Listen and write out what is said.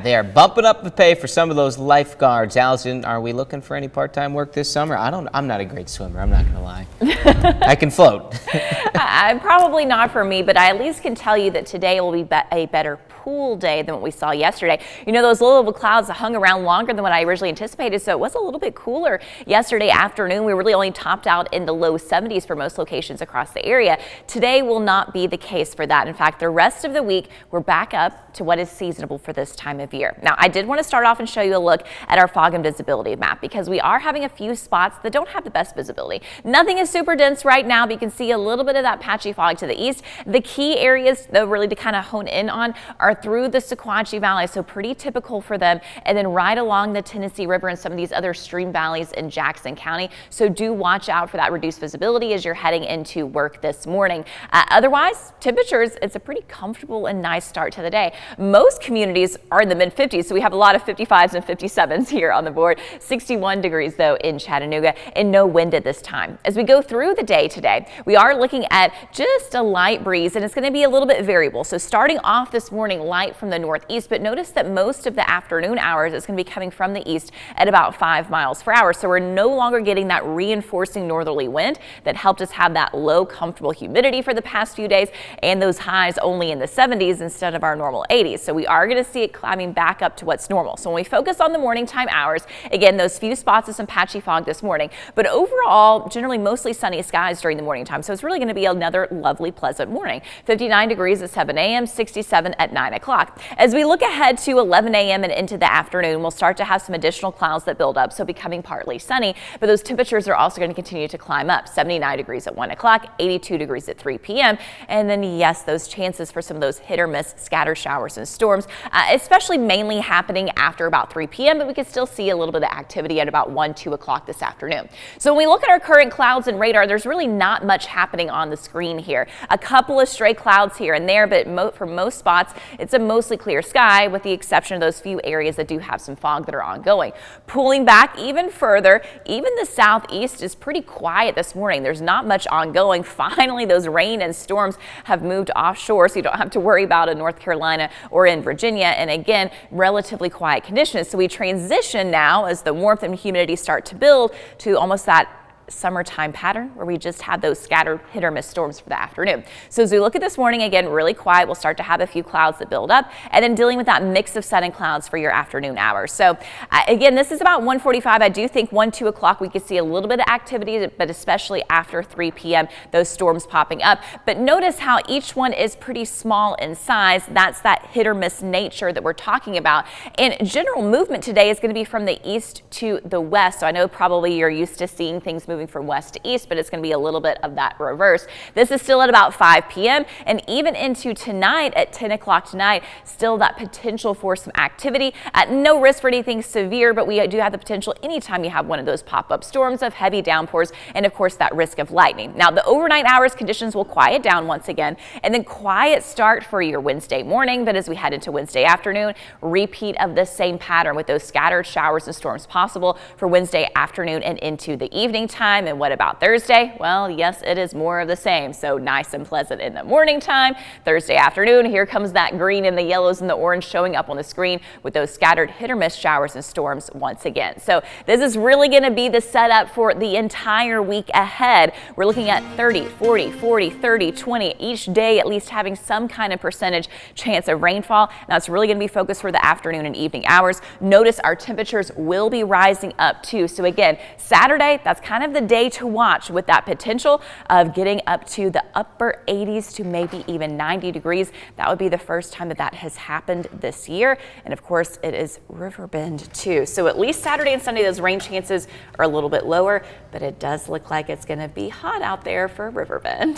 They are bumping up the pay for some of those lifeguards. Allison, are we looking for any part-time work this summer? I'm not a great swimmer, I'm not gonna lie. I can float. Probably not for me, but I at least can tell you that today will be a better pool day than what we saw yesterday. You know, those low level clouds hung around longer than what I originally anticipated, so it was a little bit cooler yesterday afternoon. We really only topped out in the low 70s for most locations across the area. Today will not be the case for that. In fact, the rest of the week, we're back up to what is seasonable for this time of year. Now, I did want to start off and show you a look at our fog and visibility map because we are having a few spots that don't have the best visibility. Nothing is super dense right now, but you can see a little bit of that patchy fog to the east. The key areas, though, really to kind of hone in on are through the Sequatchie Valley, so pretty typical for them, and then right along the Tennessee River and some of these other stream valleys in Jackson County. So do watch out for that reduced visibility as you're heading into work this morning. Otherwise, temperatures, it's a pretty comfortable and nice start to the day. Most communities are in the mid-50s, so we have a lot of 55s and 57s here on the board. 61 degrees, though, in Chattanooga, and no wind at this time. As we go through the day today, we are looking at just a light breeze, and it's going to be a little bit variable. So starting off this morning, light from the northeast, but notice that most of the afternoon hours is going to be coming from the east at about 5 miles per hour. So we're no longer getting that reinforcing northerly wind that helped us have that low, comfortable humidity for the past few days, and those highs only in the 70s instead of our normal 80s. So we are going to see it climbing back up to what's normal. So when we focus on the morning time hours, again, those few spots of some patchy fog this morning, but overall, generally mostly sunny skies during the morning time. So it's really going to be another lovely, pleasant morning. 59 degrees at 7 a.m., 67 at 9 o'clock. As we look ahead to 11 a.m. and into the afternoon, we'll start to have some additional clouds that build up, so becoming partly sunny, but those temperatures are also going to continue to climb up. 79 degrees at 1 o'clock, 82 degrees at 3 p.m. And then, yes, those chances for some of those hit or miss scattered showers and storms, especially mainly happening after about 3 p.m., but we can still see a little bit of activity at about 1, 2 o'clock this afternoon. So when we look at our current clouds and radar, there's really not much happening on the screen here. A couple of stray clouds here and there, but for most spots, it's a mostly clear sky with the exception of those few areas that do have some fog that are ongoing. Pulling back even further, even the southeast is pretty quiet this morning. There's not much ongoing. Finally, those rain and storms have moved offshore, so you don't have to worry about in North Carolina or in Virginia. And again, relatively quiet conditions. So we transition now as the warmth and humidity start to build to almost that summertime pattern where we just had those scattered hit or miss storms for the afternoon. So as we look at this morning, again, really quiet. We'll start to have a few clouds that build up and then dealing with that mix of sun and clouds for your afternoon hours. So again, this is about 1:45. I do think 1, 2 o'clock we could see a little bit of activity, but especially after 3 p.m. those storms popping up. But notice how each one is pretty small in size. That's that hit or miss nature that we're talking about. And general movement today is going to be from the east to the west. So I know probably you're used to seeing things moving from west to east, but it's going to be a little bit of that reverse. This is still at about 5 p.m. and even into tonight at 10 o'clock tonight, still that potential for some activity. At no risk for anything severe, but we do have the potential anytime you have one of those pop-up storms of heavy downpours and of course that risk of lightning. Now the overnight hours conditions will quiet down once again and then quiet start for your Wednesday morning, but as we head into Wednesday afternoon, repeat of the same pattern with those scattered showers and storms possible for Wednesday afternoon and into the evening time. And what about Thursday? Well, yes, it is more of the same. So nice and pleasant in the morning time. Thursday afternoon, here comes that green and the yellows and the orange showing up on the screen with those scattered hit or miss showers and storms once again. So this is really going to be the setup for the entire week ahead. We're looking at 30, 40, 40, 30, 20 each day, at least having some kind of percentage chance of rainfall. Now it's really going to be focused for the afternoon and evening hours. Notice our temperatures will be rising up too. So again, Saturday, that's kind of the day to watch with that potential of getting up to the upper 80s to maybe even 90 degrees. That would be the first time that has happened this year. And of course, it is Riverbend too. So at least Saturday and Sunday, those rain chances are a little bit lower, but it does look like it's going to be hot out there for Riverbend.